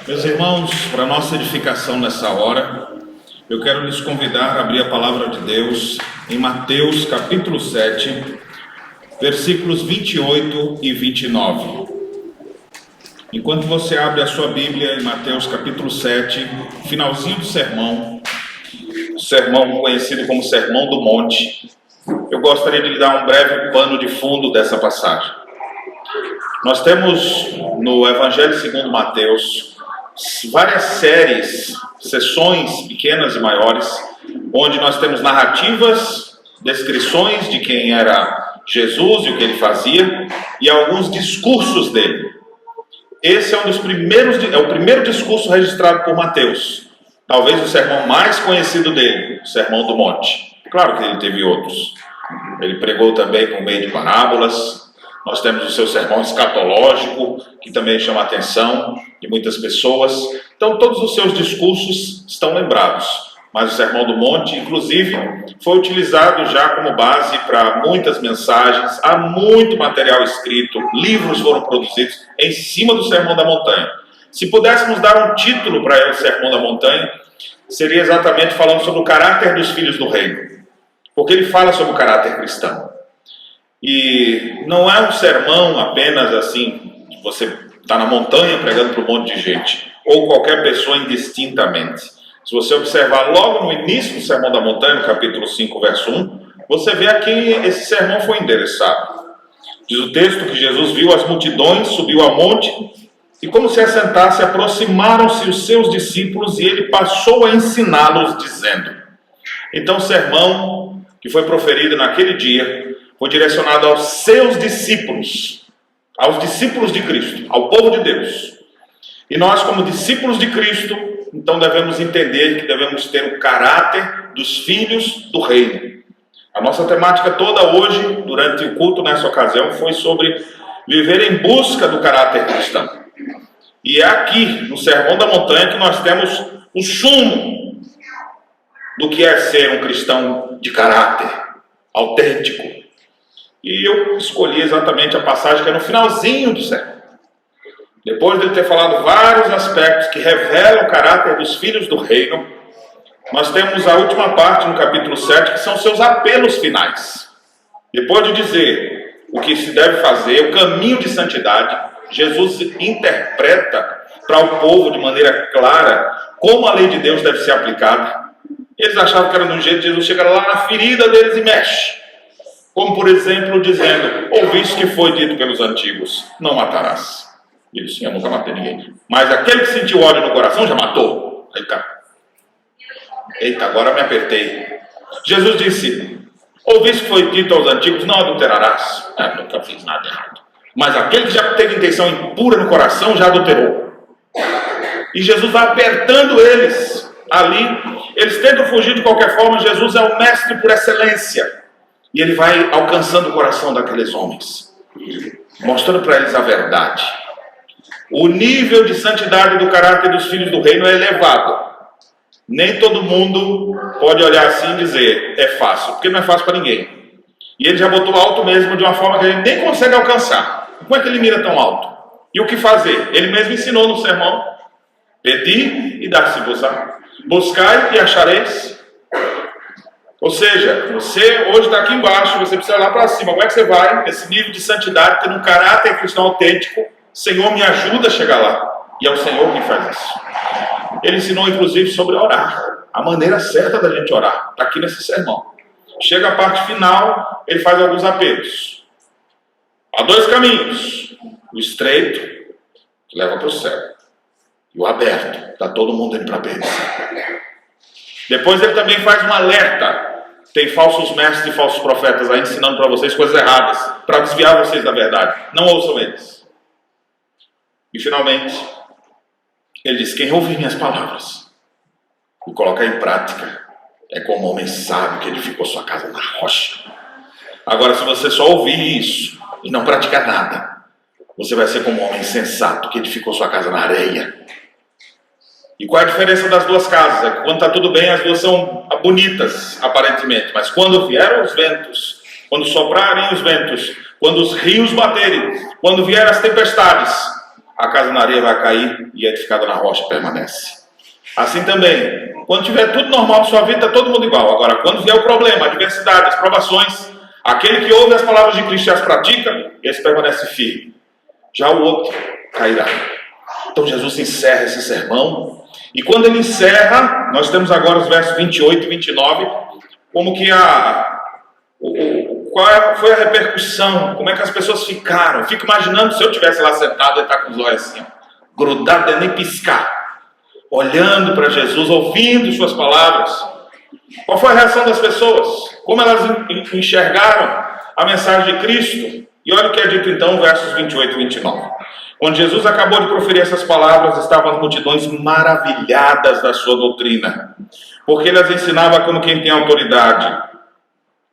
Meus irmãos, para nossa edificação nessa hora, eu quero lhes convidar a abrir a palavra de Deus em Mateus capítulo 7, versículos 28 e 29. Enquanto você abre a sua Bíblia em Mateus capítulo 7, finalzinho do sermão conhecido como Sermão do Monte, eu gostaria de lhe dar um breve pano de fundo dessa passagem. Nós temos no Evangelho segundo Mateus várias sessões pequenas e maiores, onde nós temos narrativas, descrições de quem era Jesus e o que ele fazia, e alguns discursos dele. Esse é o primeiro discurso registrado por Mateus, talvez o sermão mais conhecido dele, o Sermão do Monte. Claro que ele teve outros. Ele pregou também por meio de parábolas. Nós temos o seu sermão escatológico, que também chama a atenção de muitas pessoas. Então, todos os seus discursos estão lembrados. Mas o Sermão do Monte, inclusive, foi utilizado já como base para muitas mensagens. Há muito material escrito, livros foram produzidos em cima do Sermão da Montanha. Se pudéssemos dar um título para o Sermão da Montanha, seria exatamente falando sobre o caráter dos filhos do reino. Porque ele fala sobre o caráter cristão. E não é um sermão apenas assim, você está na montanha pregando para um monte de gente, ou qualquer pessoa indistintamente. Se você observar logo no início do Sermão da Montanha, no capítulo 5, verso 1, você vê a quem esse sermão foi endereçado. Diz o texto que Jesus viu as multidões, subiu ao monte, e como se assentasse, aproximaram-se os seus discípulos, e ele passou a ensiná-los, dizendo. Então o sermão que foi proferido naquele dia foi direcionado aos seus discípulos, aos discípulos de Cristo, ao povo de Deus. E nós, como discípulos de Cristo, então devemos entender que devemos ter o caráter dos filhos do reino. A nossa temática toda hoje, durante o culto nessa ocasião, foi sobre viver em busca do caráter cristão. E é aqui, no Sermão da Montanha, que nós temos o sumo do que é ser um cristão de caráter autêntico. E eu escolhi exatamente a passagem que é no finalzinho do sermão. Depois de ele ter falado vários aspectos que revelam o caráter dos filhos do reino, nós temos a última parte no capítulo 7, que são seus apelos finais. Depois de dizer o que se deve fazer, o caminho de santidade, Jesus interpreta para o povo de maneira clara como a lei de Deus deve ser aplicada. Eles achavam que era de um jeito, Jesus chega lá na ferida deles e mexe. Como, por exemplo, dizendo, ouviste que foi dito pelos antigos, não matarás. Ele disse, eu nunca matei ninguém. Mas aquele que sentiu ódio no coração já matou. Eita, agora me apertei. Jesus disse, ouviste que foi dito aos antigos, não adulterarás. Nunca fiz nada errado. Mas aquele que já teve intenção impura no coração, já adulterou. E Jesus vai apertando eles. Ali, eles tentam fugir de qualquer forma, Jesus é o mestre por excelência. E ele vai alcançando o coração daqueles homens, mostrando para eles a verdade. O nível de santidade do caráter dos filhos do reino é elevado. Nem todo mundo pode olhar assim e dizer, é fácil, porque não é fácil para ninguém. E ele já botou alto mesmo de uma forma que a gente nem consegue alcançar. Como é que ele mira tão alto? E o que fazer? Ele mesmo ensinou no sermão, pedi e dar-se-vos-á. Buscai e achareis. Ou seja, você hoje está aqui embaixo, você precisa ir lá para cima. Como é que você vai nesse nível de santidade, tendo um caráter cristão autêntico? Senhor, me ajuda a chegar lá. E é o Senhor quem faz isso. Ele ensinou, inclusive, sobre orar. A maneira certa da gente orar. Está aqui nesse sermão. Chega a parte final, ele faz alguns apelos. Há dois caminhos. O estreito, que leva para o céu. E o aberto, está todo mundo indo para a bênção. Depois ele também faz um alerta. Tem falsos mestres e falsos profetas aí ensinando para vocês coisas erradas, para desviar vocês da verdade. Não ouçam eles. E finalmente, ele diz, quem ouve minhas palavras e colocar em prática, é como um homem sábio que edificou sua casa na rocha. Agora, se você só ouvir isso e não praticar nada, você vai ser como um homem sensato que edificou sua casa na areia. E qual é a diferença das duas casas? É que quando está tudo bem, as duas são bonitas, aparentemente. Mas quando vieram os ventos, quando soprarem os ventos, quando os rios baterem, quando vierem as tempestades, a casa na areia vai cair e a edificada na rocha permanece. Assim também, quando tiver tudo normal na sua vida, está todo mundo igual. Agora, quando vier o problema, a adversidade, as provações, aquele que ouve as palavras de Cristo e as pratica, esse permanece firme. Já o outro cairá. Então Jesus encerra esse sermão. E quando ele encerra, nós temos agora os versos 28 e 29, como que qual foi a repercussão, como é que as pessoas ficaram. Eu fico imaginando se eu estivesse lá sentado e estar com os olhos assim, grudado, nem piscar, olhando para Jesus, ouvindo suas palavras. Qual foi a reação das pessoas? Como elas enxergaram a mensagem de Cristo? E olha o que é dito então, versos 28 e 29. Quando Jesus acabou de proferir essas palavras, estavam as multidões maravilhadas da sua doutrina, porque ele as ensinava como quem tem autoridade,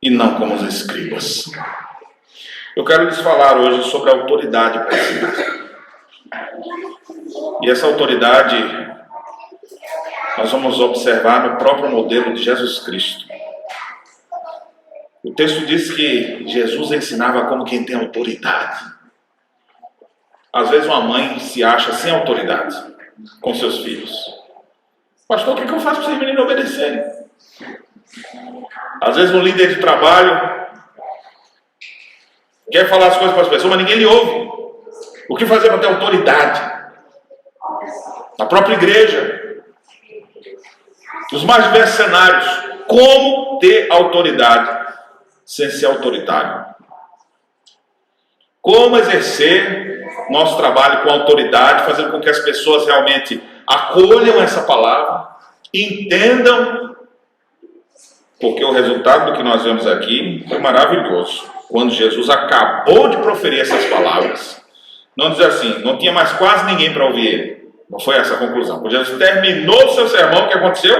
e não como os escribas. Eu quero lhes falar hoje sobre a autoridade para ensinar. E essa autoridade nós vamos observar no próprio modelo de Jesus Cristo. O texto diz que Jesus ensinava como quem tem autoridade. Às vezes uma mãe se acha sem autoridade com seus filhos. Pastor, o que eu faço para esses meninos obedecerem? Às vezes um líder de trabalho quer falar as coisas para as pessoas, mas ninguém lhe ouve. O que fazer para ter autoridade? Na própria igreja, nos mais diversos cenários, como ter autoridade sem ser autoritário? Como exercer nosso trabalho com autoridade, fazendo com que as pessoas realmente acolham essa palavra, entendam, porque o resultado do que nós vemos aqui foi maravilhoso. Quando Jesus acabou de proferir essas palavras, não diz assim, não tinha mais quase ninguém para ouvir ele. Não foi essa a conclusão. Quando Jesus terminou o seu sermão, o que aconteceu?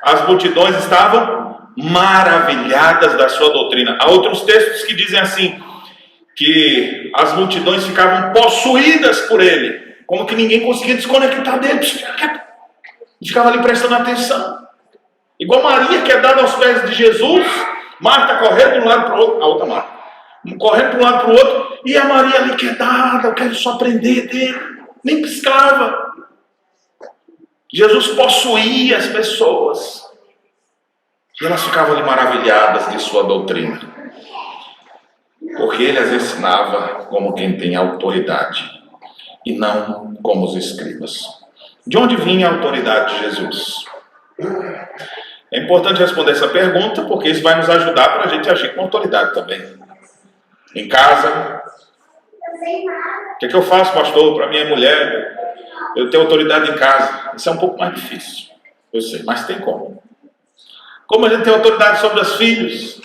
As multidões estavam maravilhadas da sua doutrina. Há outros textos que dizem assim, que as multidões ficavam possuídas por ele, como que ninguém conseguia desconectar dele, ficava ali prestando atenção, igual Maria, que é dada aos pés de Jesus, Marta correndo de um lado para o outro, a outra Marta, correndo de um lado para o outro, e a Maria ali que é dada, eu quero só aprender dele, nem piscava. Jesus possuía as pessoas, e elas ficavam ali maravilhadas de sua doutrina, porque ele as ensinava como quem tem autoridade, e não como os escribas. De onde vinha a autoridade de Jesus? É importante responder essa pergunta, porque isso vai nos ajudar para a gente agir com autoridade também. Em casa, o que é que eu faço, pastor, para minha mulher? Eu tenho autoridade em casa. Isso é um pouco mais difícil, eu sei, mas tem como. Como a gente tem autoridade sobre os filhos?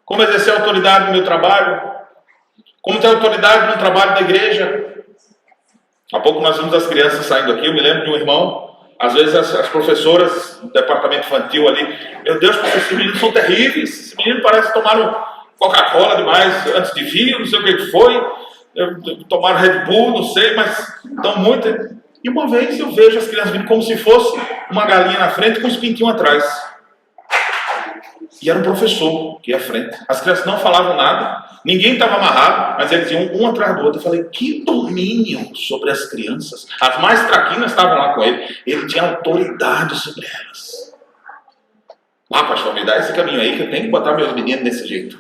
Como exercer autoridade no meu trabalho? Como ter autoridade no trabalho da igreja? Há pouco nós vimos as crianças saindo aqui, eu me lembro de um irmão, às vezes as professoras do departamento infantil ali, meu Deus, esses meninos são terríveis, esses meninos parecem que tomaram Coca-Cola demais antes de vir, não sei o que foi, tomaram Red Bull, não sei, mas estão muito... E uma vez eu vejo as crianças vindo como se fosse uma galinha na frente com os pintinhos atrás. E era um professor que ia à frente. As crianças não falavam nada, ninguém estava amarrado, mas eles iam um atrás do outro. Eu falei, que domínio sobre as crianças. As mais traquinas estavam lá com ele. Ele tinha autoridade sobre elas. Pastor, me dá esse caminho aí que eu tenho que botar meus meninos desse jeito.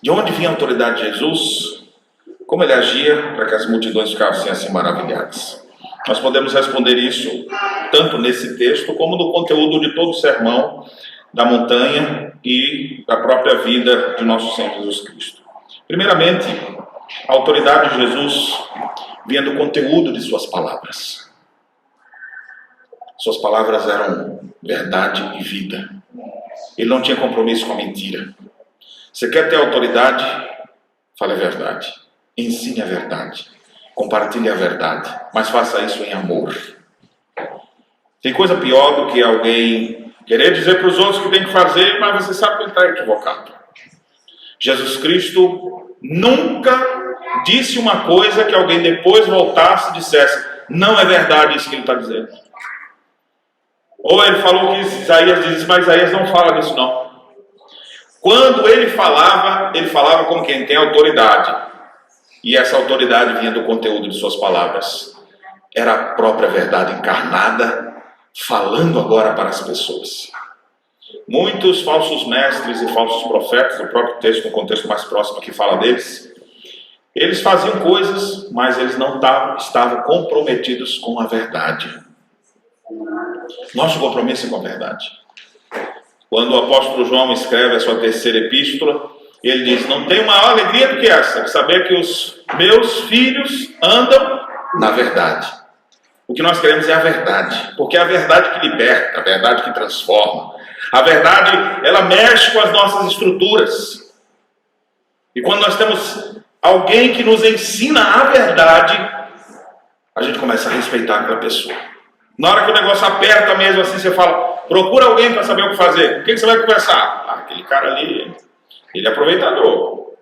De onde vinha a autoridade de Jesus? Como ele agia para que as multidões ficassem assim maravilhadas? Nós podemos responder isso tanto nesse texto como no conteúdo de todo o sermão da montanha e da própria vida de nosso Senhor Jesus Cristo. Primeiramente, a autoridade de Jesus vinha do conteúdo de suas palavras. Suas palavras eram verdade e vida. Ele não tinha compromisso com a mentira. Você quer ter autoridade? Fale a verdade. Ensine a verdade. Compartilhe a verdade. Mas faça isso em amor. Tem coisa pior do que alguém querer dizer para os outros que tem que fazer, mas você sabe que ele está equivocado. Jesus Cristo nunca disse uma coisa que alguém depois voltasse e dissesse, não é verdade isso que ele está dizendo. Ou ele falou que Isaías diz, mas Isaías não fala disso não. Quando ele falava como quem tem autoridade. E essa autoridade vinha do conteúdo de suas palavras. Era a própria verdade encarnada, falando agora para as pessoas. Muitos falsos mestres e falsos profetas, o próprio texto, no contexto mais próximo que fala deles, eles faziam coisas, mas eles não estavam comprometidos com a verdade. Nosso compromisso é com a verdade. Quando o apóstolo João escreve a sua terceira epístola, ele diz, não tem maior alegria do que essa, de saber que os meus filhos andam na verdade. O que nós queremos é a verdade, porque é a verdade que liberta, a verdade que transforma. A verdade, ela mexe com as nossas estruturas. E quando nós temos alguém que nos ensina a verdade, a gente começa a respeitar aquela pessoa. Na hora que o negócio aperta mesmo assim, você fala, procura alguém para saber o que fazer. Com quem você vai conversar? Ah, aquele cara ali, ele é aproveitador.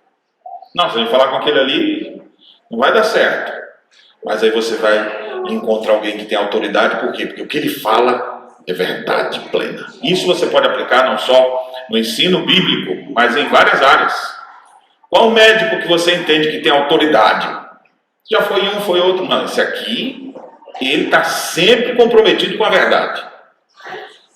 Não, se a gente falar com aquele ali, não vai dar certo. Mas aí você vai encontrar alguém que tem autoridade, por quê? Porque o que ele fala é verdade plena. Isso você pode aplicar não só no ensino bíblico, mas em várias áreas. Qual médico que você entende que tem autoridade? Já foi um, foi outro, não. Esse aqui, ele está sempre comprometido com a verdade.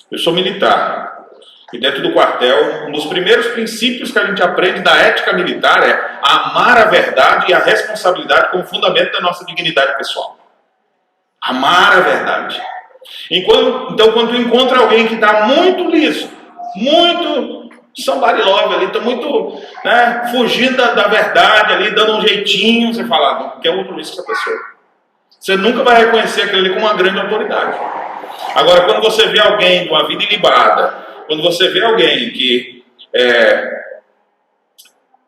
Eu sou militar. E dentro do quartel, um dos primeiros princípios que a gente aprende da ética militar é amar a verdade e a responsabilidade como fundamento da nossa dignidade pessoal. Amar a verdade. Então, quando tu encontra alguém que está muito liso, muito somebody love ali, está muito fugindo da verdade ali, dando um jeitinho, você fala, não quer outro isso essa pessoa. Você nunca vai reconhecer aquele ali como uma grande autoridade. Agora, quando você vê alguém com a vida ilibada, quando você vê alguém que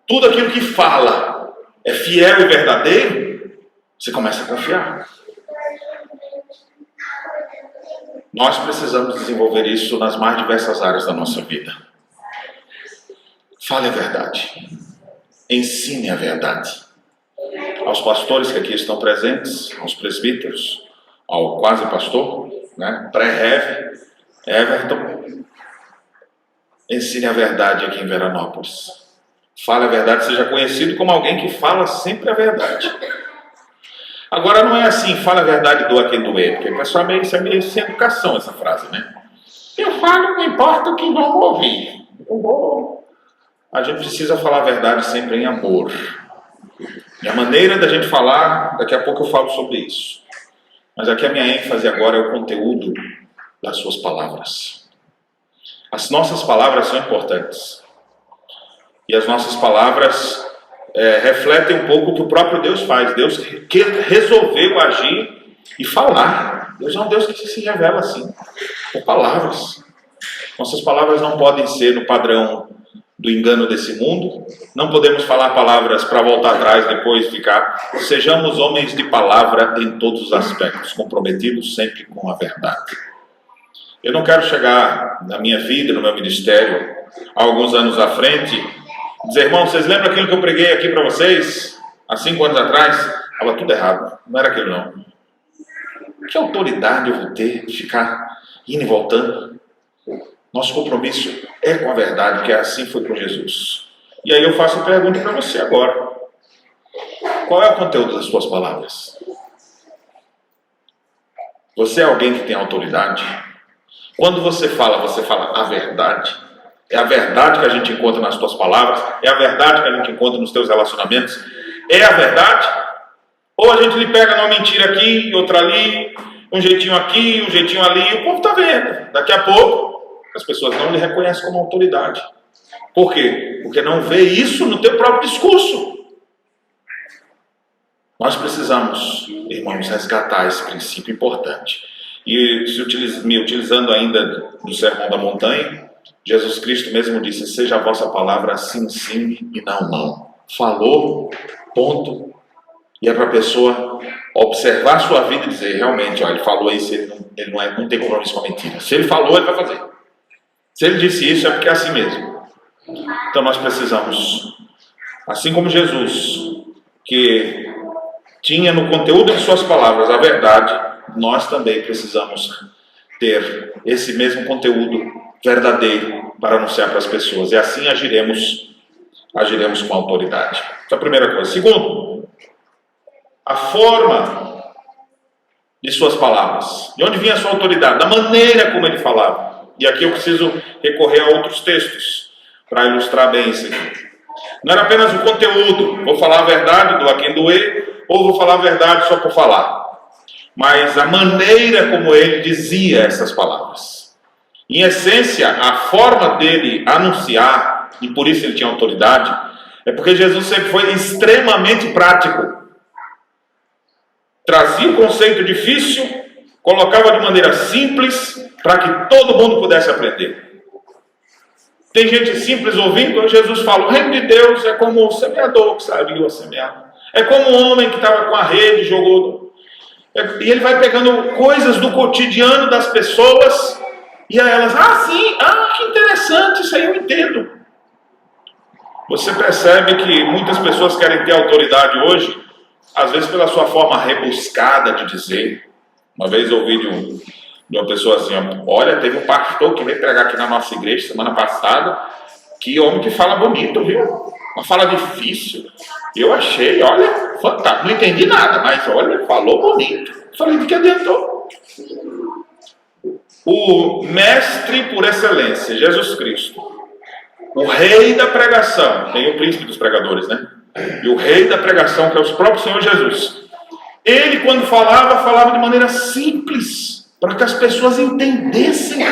tudo aquilo que fala é fiel e verdadeiro, você começa a confiar. Nós precisamos desenvolver isso nas mais diversas áreas da nossa vida. Fale a verdade. Ensine a verdade. Aos pastores que aqui estão presentes, aos presbíteros, ao quase pastor, pré-rev, Everton, ensine a verdade aqui em Veranópolis. Fale a verdade, seja conhecido como alguém que fala sempre a verdade. Agora não é assim, fala a verdade, doa quem doer, porque o pessoal isso é meio sem educação essa frase, né? Eu falo, não importa o que vão ouvir. A gente precisa falar a verdade sempre em amor. E a maneira da gente falar, daqui a pouco eu falo sobre isso. Mas aqui a minha ênfase agora é o conteúdo das suas palavras. As nossas palavras são importantes. E as nossas palavras refletem um pouco o que o próprio Deus faz. Deus que resolveu agir e falar. Deus é um Deus que se revela assim, por palavras. Nossas palavras não podem ser no padrão do engano desse mundo. Não podemos falar palavras para voltar atrás depois ficar. Sejamos homens de palavra em todos os aspectos, comprometidos sempre com a verdade. Eu não quero chegar na minha vida, no meu ministério, há alguns anos à frente, dizer, irmão, vocês lembram aquilo que eu preguei aqui para vocês, há 5 anos atrás? Estava tudo errado, não era aquilo não. Que autoridade eu vou ter de ficar indo e voltando? Nosso compromisso é com a verdade, porque assim foi com Jesus. E aí eu faço a pergunta para você agora. Qual é o conteúdo das suas palavras? Você é alguém que tem autoridade? Quando você fala a verdade. É a verdade que a gente encontra nas tuas palavras, é a verdade que a gente encontra nos teus relacionamentos. É a verdade? Ou a gente lhe pega numa mentira aqui, outra ali, um jeitinho aqui, um jeitinho ali, e o povo está vendo. Daqui a pouco, as pessoas não lhe reconhecem como autoridade. Por quê? Porque não vê isso no teu próprio discurso. Nós precisamos, irmãos, resgatar esse princípio importante. E me utilizando ainda do Sermão da Montanha, Jesus Cristo mesmo disse, seja a vossa palavra sim, sim e não, não. Falou, ponto. E é para a pessoa observar a sua vida e dizer, realmente, ele falou isso, ele não tem compromisso com a mentira. Se ele falou, ele vai fazer. Se ele disse isso, é porque é assim mesmo. Então nós precisamos, assim como Jesus, que tinha no conteúdo de suas palavras a verdade, nós também precisamos ter esse mesmo conteúdo verdadeiro para anunciar para as pessoas. E assim agiremos com autoridade. Essa é a primeira coisa. Segundo, a forma de suas palavras. De onde vinha a sua autoridade? Da maneira como ele falava. E aqui eu preciso recorrer a outros textos para ilustrar bem isso aqui. Não era apenas o conteúdo, vou falar a verdade, do a quem doer, ou vou falar a verdade só por falar. Mas a maneira como ele dizia essas palavras. Em essência, a forma dele anunciar, e por isso ele tinha autoridade, é porque Jesus sempre foi extremamente prático. Trazia o conceito difícil, colocava de maneira simples, para que todo mundo pudesse aprender. Tem gente simples ouvindo, Jesus fala, o reino de Deus é como o semeador que saiu a semear. É como um homem que estava com a rede e jogou. E ele vai pegando coisas do cotidiano das pessoas, e a elas, sim, que interessante, isso aí eu entendo. Você percebe que muitas pessoas querem ter autoridade hoje, às vezes pela sua forma rebuscada de dizer. Uma vez eu ouvi de uma pessoa assim, olha, teve um pastor que veio pregar aqui na nossa igreja semana passada, que homem que fala bonito, viu? Uma fala difícil. Eu achei, olha, fantástico, não entendi nada, mas olha, falou bonito. Falei, de que adiantou? O mestre por excelência, Jesus Cristo, o rei da pregação, tem o príncipe dos pregadores, né? E o rei da pregação, que é o próprio Senhor Jesus. Ele, quando falava de maneira simples, para que as pessoas entendessem.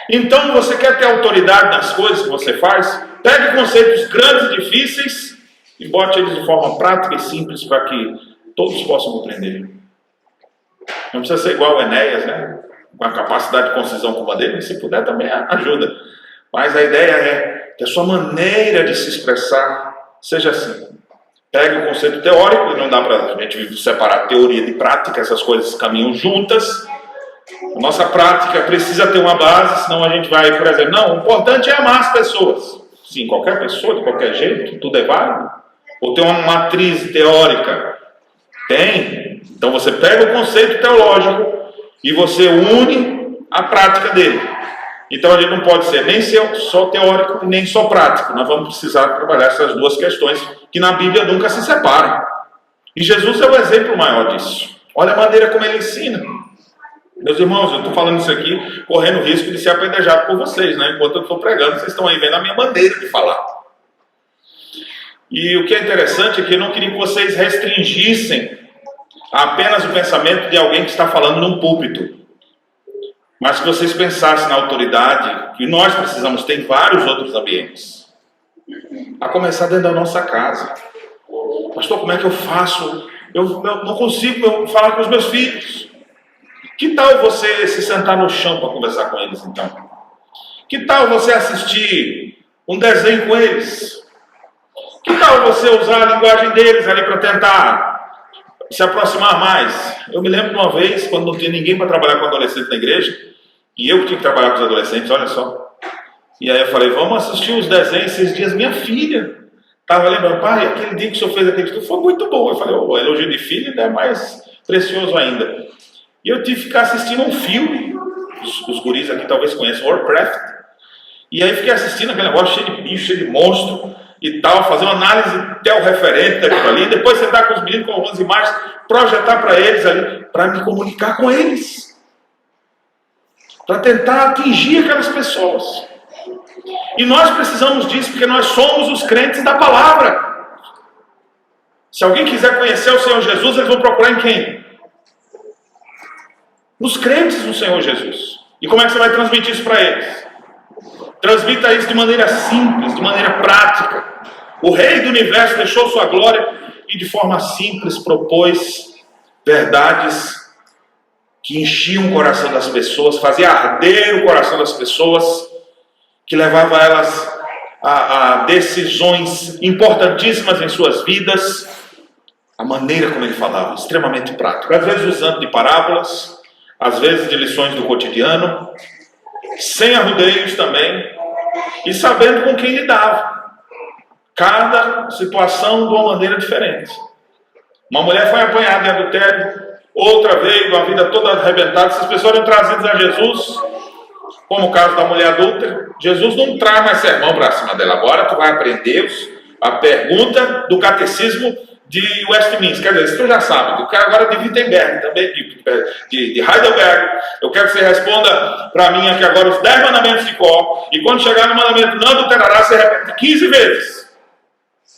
Então, você quer ter autoridade nas coisas que você faz? Pegue conceitos grandes e difíceis e bote eles de forma prática e simples para que todos possam compreender. Não precisa ser igual o Enéas, né? Com a capacidade de concisão como a dele, se puder também ajuda. Mas a ideia é que a sua maneira de se expressar seja assim. Pegue o conceito teórico, e não dá para a gente separar teoria de prática, essas coisas caminham juntas. A nossa prática precisa ter uma base, senão a gente vai, por exemplo, não, o importante é amar as pessoas. Sim, qualquer pessoa, de qualquer jeito, tudo é válido. Ou tem uma matriz teórica? Tem. Então você pega o conceito teológico e você une a prática dele. Então a gente não pode ser nem só teórico e nem só prático. Nós vamos precisar trabalhar essas duas questões que na Bíblia nunca se separam. E Jesus é o exemplo maior disso. Olha a maneira como ele ensina. Meus irmãos, eu estou falando isso aqui correndo o risco de ser apedrejado por vocês, né? Enquanto eu estou pregando, vocês estão aí vendo a minha maneira de falar. E o que é interessante é que eu não queria que vocês restringissem apenas o pensamento de alguém que está falando num púlpito. Mas que vocês pensassem na autoridade que nós precisamos ter em vários outros ambientes. A começar dentro da nossa casa. Pastor, como é que eu faço? Eu não consigo falar com os meus filhos. Que tal você se sentar no chão para conversar com eles, então? Que tal você assistir um desenho com eles? Que tal você usar a linguagem deles ali para tentar se aproximar mais? Eu me lembro de uma vez, quando não tinha ninguém para trabalhar com adolescente na igreja, e eu que tinha que trabalhar com os adolescentes, olha só. E aí eu falei, vamos assistir os desenhos esses dias. Minha filha estava lembrando, pai, aquele dia que o senhor fez aquele tudo foi muito bom. Eu falei, o elogio de filho é mais precioso ainda. E eu tive que ficar assistindo um filme, os guris aqui talvez conheçam, Warcraft. E aí fiquei assistindo aquele negócio cheio de bicho, cheio de monstro e tal, fazer uma análise telreferente daquilo ali, depois sentar com os meninos com algumas imagens, projetar para eles ali, para me comunicar com eles. Para tentar atingir aquelas pessoas. E nós precisamos disso, porque nós somos os crentes da palavra. Se alguém quiser conhecer o Senhor Jesus, eles vão procurar em quem? Nos crentes do Senhor Jesus. E como é que você vai transmitir isso para eles? Transmita isso de maneira simples, de maneira prática. O Rei do Universo deixou sua glória e de forma simples propôs verdades que enchiam o coração das pessoas, fazia arder o coração das pessoas, que levava elas a decisões importantíssimas em suas vidas. A maneira como ele falava, extremamente prático. Às vezes usando de parábolas, às vezes de lições do cotidiano, sem arrudeios também, e sabendo com quem lidava. Cada situação de uma maneira diferente. Uma mulher foi apanhada em adultério, outra veio, a vida toda arrebentada. Essas pessoas eram trazidas a Jesus, como o caso da mulher adulta. Jesus não traz mais sermão para cima dela. Agora tu vai aprender a pergunta do catecismo de Westminster. Quer dizer, isso tu já sabe. Eu quero agora de Wittenberg também, de Heidelberg. Eu quero que você responda para mim aqui agora os 10 mandamentos de cor. E quando chegar no mandamento não adulterará, você repete 15 vezes.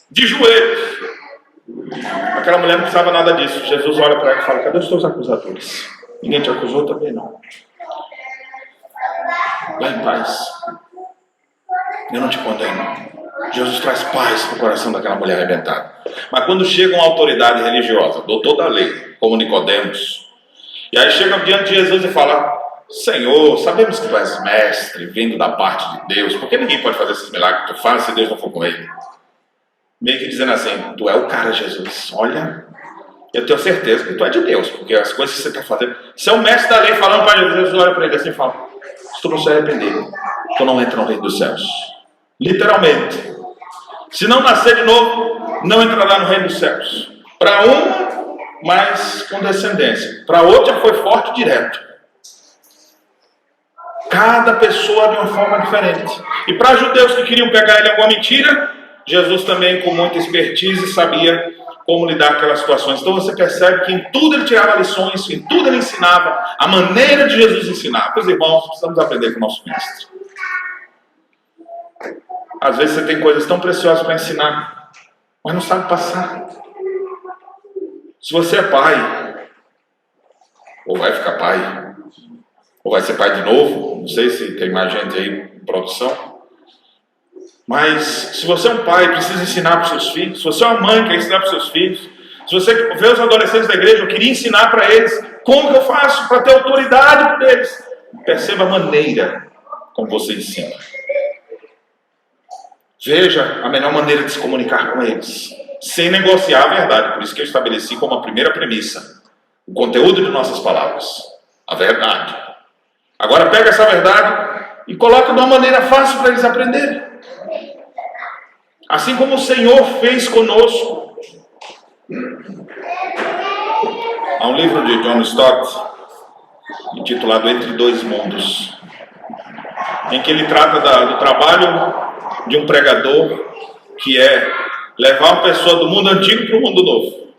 De joelhos. Aquela mulher não precisava nada disso. Jesus olha para ela e fala: cadê os teus acusadores? Ninguém te acusou? Também não. Vai em paz. Eu não te condeno. Jesus traz paz para o coração daquela mulher arrebentada. Mas quando chega uma autoridade religiosa, doutor da lei, como Nicodemos, e aí chega diante de Jesus e fala: Senhor, sabemos que tu és mestre, vindo da parte de Deus, porque ninguém pode fazer esses milagres que tu faz se Deus não for com ele. Meio que dizendo assim: tu é o cara, Jesus. Olha, eu tenho certeza que tu é de Deus, porque as coisas que você está fazendo. Você é o mestre da lei falando para Jesus. Jesus olha para ele assim e fala: se tu não se arrepender, tu não entra no reino dos céus. Literalmente. Se não nascer de novo, não entrará no reino dos céus. Para um, mas com descendência. Para outro, já foi forte e direto. Cada pessoa de uma forma diferente. E para judeus que queriam pegar ele em alguma mentira, Jesus também, com muita expertise, sabia como lidar com aquelas situações. Então você percebe que em tudo ele tirava lições, em tudo ele ensinava, a maneira de Jesus ensinar. Meus irmãos, precisamos aprender com o nosso mestre. Às vezes você tem coisas tão preciosas para ensinar, mas não sabe passar. Se você é pai, ou vai ficar pai, ou vai ser pai de novo, não sei se tem mais gente aí em produção, mas se você é um pai e precisa ensinar para os seus filhos, se você é uma mãe que quer ensinar para os seus filhos, se você vê os adolescentes da igreja, eu queria ensinar para eles como que eu faço para ter autoridade por eles. Perceba a maneira como você ensina. Veja a melhor maneira de se comunicar com eles, sem negociar a verdade. Por isso que eu estabeleci como a primeira premissa o conteúdo de nossas palavras, a verdade. Agora pega essa verdade e coloca de uma maneira fácil para eles aprenderem. Assim como o Senhor fez conosco. Há um livro de John Stott, intitulado Entre Dois Mundos, em que ele trata do trabalho de um pregador, que é levar uma pessoa do mundo antigo para o mundo novo.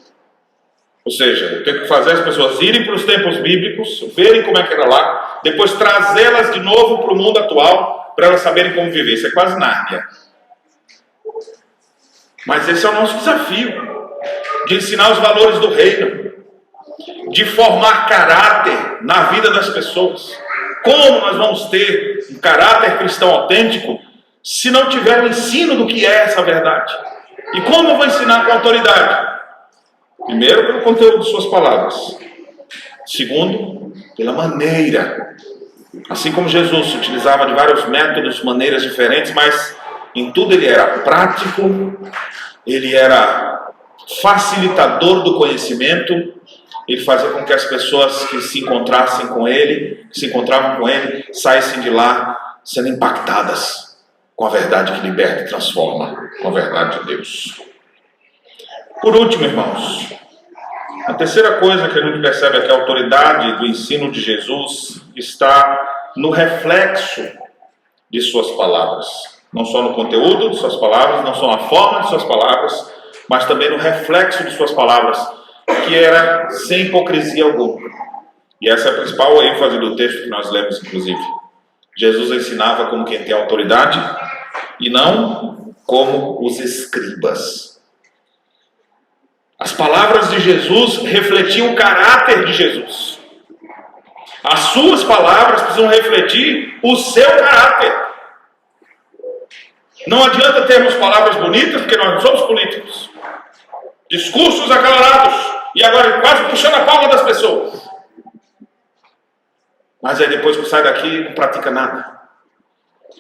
Ou seja, eu tenho que fazer as pessoas irem para os tempos bíblicos, verem como é que era lá, depois trazê-las de novo para o mundo atual, para elas saberem como viver. Isso é quase Nárnia. Mas esse é o nosso desafio, de ensinar os valores do reino, de formar caráter na vida das pessoas. Como nós vamos ter um caráter cristão autêntico se não tiver o ensino do que é essa verdade? E como eu vou ensinar com autoridade? Primeiro, pelo conteúdo de suas palavras. Segundo, pela maneira. Assim como Jesus se utilizava de vários métodos, maneiras diferentes, mas em tudo ele era prático, ele era facilitador do conhecimento, ele fazia com que as pessoas que se encontrassem com ele, que se encontravam com ele, saíssem de lá sendo impactadas com a verdade que liberta e transforma, com a verdade de Deus. Por último, irmãos, a terceira coisa que a gente percebe é que a autoridade do ensino de Jesus está no reflexo de suas palavras. Não só no conteúdo de suas palavras, não só na forma de suas palavras, mas também no reflexo de suas palavras, que era sem hipocrisia alguma. E essa é a principal ênfase do texto que nós lemos, inclusive. Jesus ensinava como quem tem autoridade e não como os escribas. As palavras de Jesus refletiam o caráter de Jesus. As suas palavras precisam refletir o seu caráter. Não adianta termos palavras bonitas, porque nós não somos políticos. Discursos acalorados, e agora quase puxando a palma das pessoas. Mas aí depois que sai daqui, não pratica nada.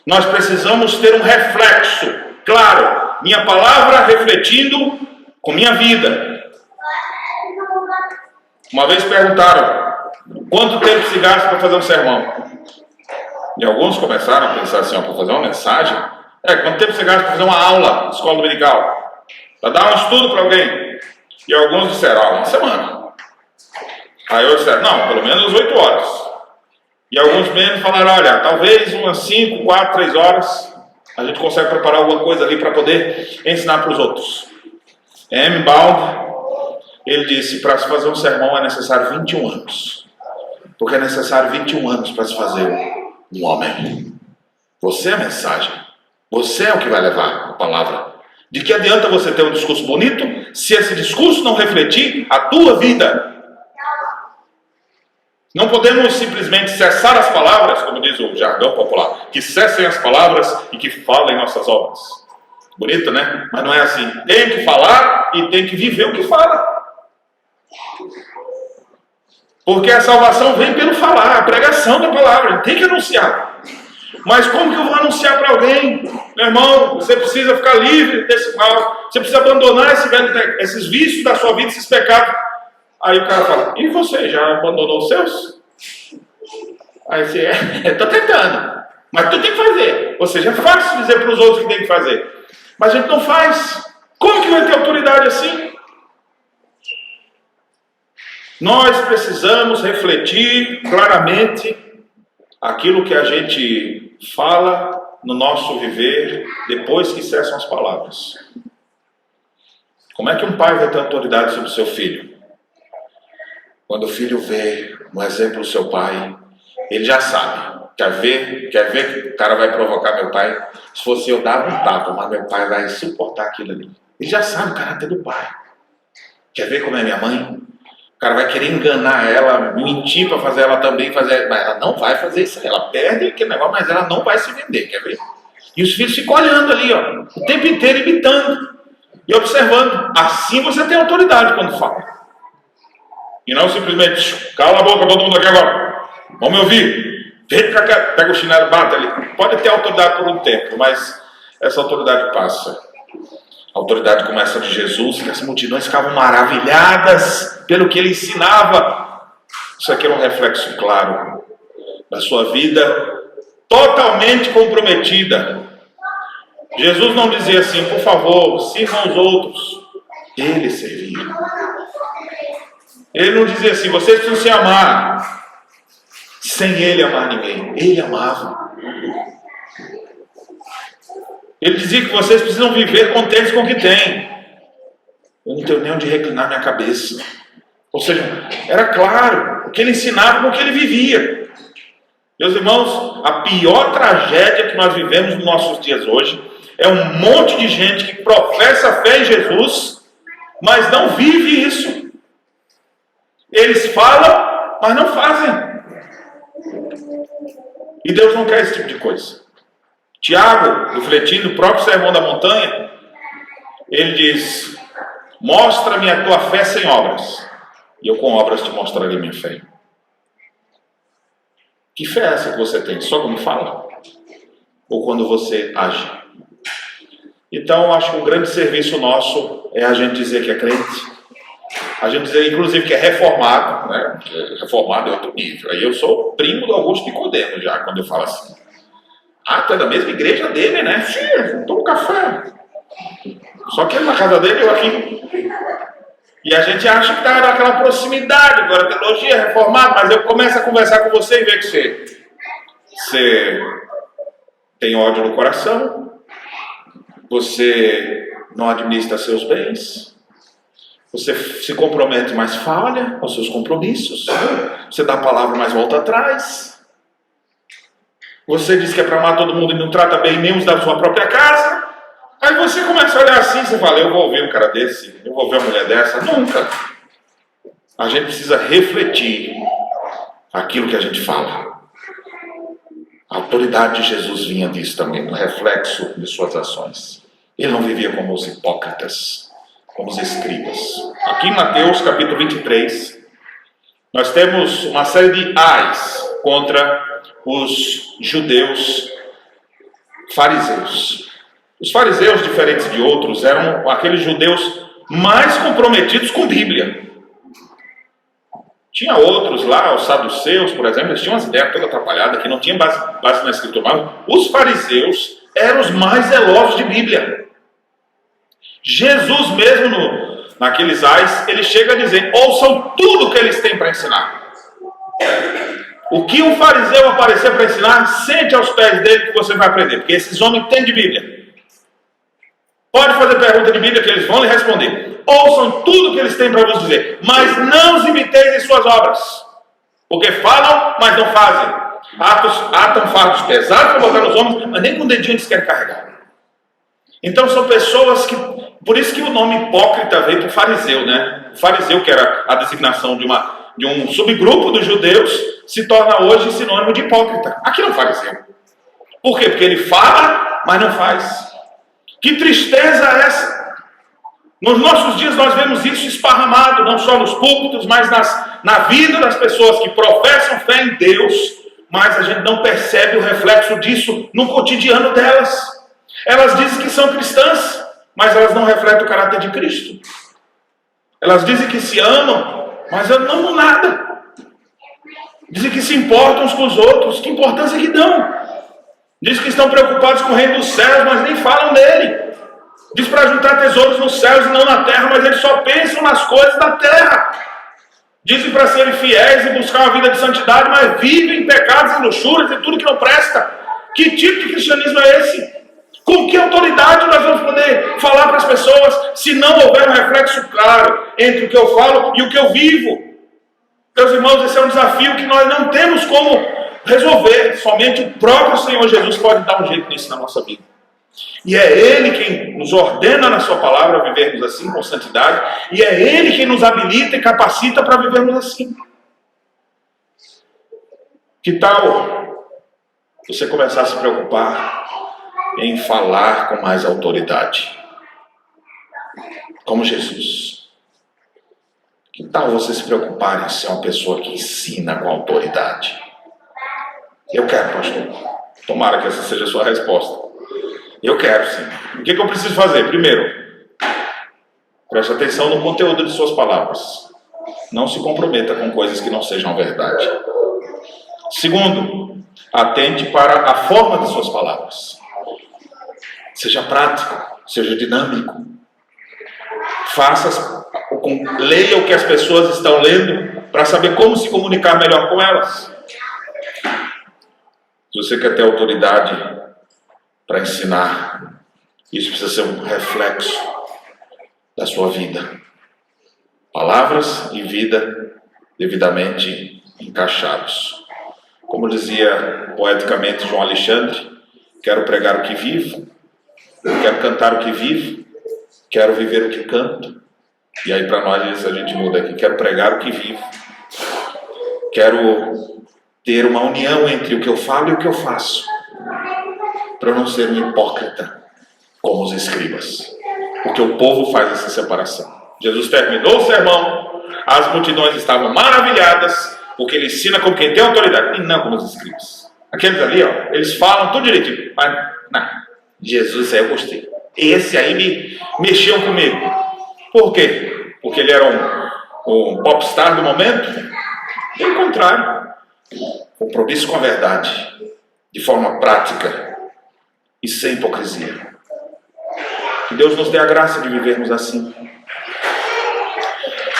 Nós precisamos ter um reflexo, claro, minha palavra refletindo com minha vida. Uma vez perguntaram, quanto tempo se gasta para fazer um sermão? E alguns começaram a pensar assim, para fazer uma mensagem, quanto tempo você gasta para fazer uma aula de escola dominical? Para dar um estudo para alguém? E alguns disseram, uma semana. Aí eu disseram, não, pelo menos 8 horas. E alguns membros falaram, olha, talvez umas 5, 4, 3 horas a gente consegue preparar alguma coisa ali para poder ensinar para os outros. M. Baum, ele disse, para se fazer um sermão é necessário 21 anos. Porque é necessário 21 anos para se fazer um homem. Você é a mensagem. Você é o que vai levar a palavra. De que adianta você ter um discurso bonito se esse discurso não refletir a tua vida? Não podemos simplesmente cessar as palavras, como diz o jargão popular, que cessem as palavras e que falem nossas obras. Bonito, né? Mas não é assim. Tem que falar e tem que viver o que fala. Porque a salvação vem pelo falar, a pregação da palavra. Tem que anunciar. Mas como que eu vou anunciar para alguém? Meu irmão, você precisa ficar livre desse mal. Você precisa abandonar esses vícios da sua vida, esses pecados. Aí o cara fala, e você já abandonou os seus? Aí você, estou tentando. Mas tu tem que fazer. Ou seja, é fácil dizer para os outros que tem que fazer. Mas a gente não faz. Como que vai ter autoridade assim? Nós precisamos refletir claramente aquilo que a gente fala no nosso viver depois que cessam as palavras. Como é que um pai vai ter autoridade sobre o seu filho? Quando o filho vê um exemplo do seu pai, ele já sabe. Quer ver que o cara vai provocar meu pai? Se fosse eu, dava um tapa, mas meu pai vai suportar aquilo ali. Ele já sabe o caráter do pai. Quer ver como é minha mãe? O cara vai querer enganar ela, mentir para fazer ela também fazer, mas ela não vai fazer isso. Ela perde aquele negócio, mas ela não vai se vender, quer ver? E os filhos ficam olhando ali, ó, o tempo inteiro imitando e observando. Assim você tem autoridade quando fala. E não simplesmente, cala a boca todo mundo aqui agora. Vamos me ouvir. Vem pra cá, pega o chinelo, bate ali. Pode ter autoridade por um tempo, mas essa autoridade passa. A autoridade como essa de Jesus, que as multidões ficavam maravilhadas pelo que ele ensinava. Isso aqui é um reflexo claro da sua vida totalmente comprometida. Jesus não dizia assim, por favor, sirvam os outros. Ele servia. Ele não dizia assim, vocês precisam se amar. Sem ele amar ninguém. Ele amava. Ele dizia que vocês precisam viver contentes com o que têm. Eu não tenho nem onde reclinar minha cabeça. Ou seja, era claro o que ele ensinava com o que ele vivia. Meus irmãos, a pior tragédia que nós vivemos nos nossos dias hoje é um monte de gente que professa fé em Jesus, mas não vive isso. Eles falam, mas não fazem. E Deus não quer esse tipo de coisa. Tiago, refletindo o próprio Sermão da Montanha, ele diz, mostra-me a tua fé sem obras, e eu com obras te mostrarei minha fé. Que fé é essa que você tem? Só quando fala? Ou quando você age? Então, acho que um grande serviço nosso é a gente dizer que é crente, a gente dizer, inclusive, que é reformado, né? Reformado é outro nível. Aí eu sou primo do Augusto Nicodemo já, quando eu falo assim. Ah, tu é da mesma igreja dele, né? Sim, toma um café. Só que ele na casa dele, eu aqui. E a gente acha que está naquela proximidade, agora teologia é reformado, mas eu começo a conversar com você e ver que você tem ódio no coração, você não administra seus bens, você se compromete, mas falha aos seus compromissos, você dá a palavra, mas volta atrás. Você diz que é para amar todo mundo e não trata bem nem os da sua própria casa. Aí você começa a olhar assim, você fala, eu vou ouvir um cara desse, eu vou ouvir uma mulher dessa. Nunca. A gente precisa refletir aquilo que a gente fala. A autoridade de Jesus vinha disso também, no reflexo de suas ações. Ele não vivia como os hipócritas, como os escribas. Aqui em Mateus capítulo 23, nós temos uma série de ais contra os judeus fariseus. Os fariseus, diferentes de outros, eram aqueles judeus mais comprometidos com a Bíblia. Tinha outros lá, os saduceus, por exemplo, eles tinham umas ideias todas atrapalhadas, que não tinha base na Escritura. Mas os fariseus eram os mais zelosos de Bíblia. Jesus mesmo, naqueles ais, ele chega a dizer: ouçam tudo que eles têm para ensinar. O que um fariseu aparecer para ensinar, sente aos pés dele que você vai aprender, porque esses homens têm de Bíblia. Pode fazer pergunta de Bíblia que eles vão lhe responder. Ouçam tudo que eles têm para vos dizer, mas não os imiteis em suas obras, porque falam, mas não fazem. Atam fardos pesados para botar nos homens, mas nem com o dedinho eles querem carregar. Então são pessoas que, por isso que o nome hipócrita veio para o fariseu, né? O fariseu, que era a designação de um subgrupo dos judeus, se torna hoje sinônimo de hipócrita. Aqui não é um fariseu. Por quê? Porque ele fala, mas não faz. Que tristeza é essa? Nos nossos dias nós vemos isso esparramado, não só nos púlpitos, mas na vida das pessoas que professam fé em Deus, mas a gente não percebe o reflexo disso no cotidiano delas. Elas dizem que são cristãs, mas elas não refletem o caráter de Cristo. Elas dizem que se amam, mas não amam nada. Dizem que se importam uns com os outros. Que importância que dão? Dizem que estão preocupados com o reino dos céus, mas nem falam dele. Diz para juntar tesouros nos céus e não na terra, mas eles só pensam nas coisas da terra. Dizem para serem fiéis e buscar uma vida de santidade, mas vivem em pecados e luxúrias e tudo que não presta. Que tipo de cristianismo é esse? Com que autoridade nós vamos poder falar para as pessoas se não houver um reflexo claro entre o que eu falo e o que eu vivo? Meus irmãos, esse é um desafio que nós não temos como resolver. Somente o próprio Senhor Jesus pode dar um jeito nisso na nossa vida. E é Ele quem nos ordena na sua palavra a vivermos assim com santidade. E é Ele quem nos habilita e capacita para vivermos assim. Que tal você começar a se preocupar em falar com mais autoridade, como Jesus? Que tal você se preocupar em ser uma pessoa que ensina com autoridade? Eu quero, pastor. Tomara que essa seja a sua resposta. Eu quero, sim. O que eu preciso fazer? Primeiro, preste atenção no conteúdo de suas palavras. Não se comprometa com coisas que não sejam verdade. Segundo, atente para a forma de suas palavras. Seja prático, seja dinâmico. Leia o que as pessoas estão lendo para saber como se comunicar melhor com elas. Se você quer ter autoridade para ensinar, isso precisa ser um reflexo da sua vida. Palavras e vida devidamente encaixados. Como dizia poeticamente João Alexandre, quero pregar o que vivo, quero cantar o que vivo, quero viver o que canto. E aí para nós a gente muda aqui, quero pregar o que vivo, quero ter uma união entre o que eu falo e o que eu faço, para não ser um hipócrita como os escribas, porque o povo faz essa separação. Jesus terminou o sermão, as multidões estavam maravilhadas, porque ele ensina como quem tem autoridade, e não como os escribas. Aqueles ali, eles falam tudo direitinho, mas não, Jesus aí eu gostei. Esse aí me mexeu comigo. Por quê? Porque ele era um popstar do momento? Pelo contrário, compromisso com a verdade, de forma prática e sem hipocrisia. Que Deus nos dê a graça de vivermos assim.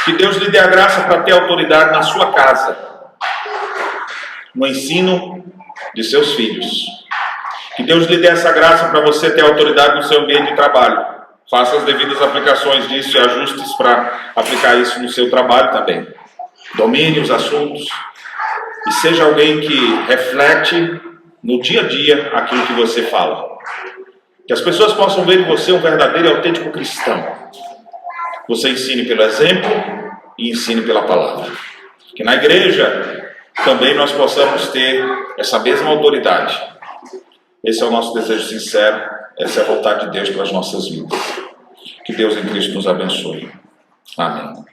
Que Deus lhe dê a graça para ter autoridade na sua casa, no ensino de seus filhos. Que Deus lhe dê essa graça para você ter autoridade no seu ambiente de trabalho. Faça as devidas aplicações disso e ajustes para aplicar isso no seu trabalho também. Domine os assuntos e seja alguém que reflete no dia a dia aquilo que você fala. Que as pessoas possam ver em você um verdadeiro e autêntico cristão. Você ensine pelo exemplo e ensine pela palavra. Que na igreja também nós possamos ter essa mesma autoridade. Esse é o nosso desejo sincero, essa é a vontade de Deus para as nossas vidas. Que Deus em Cristo nos abençoe. Amém.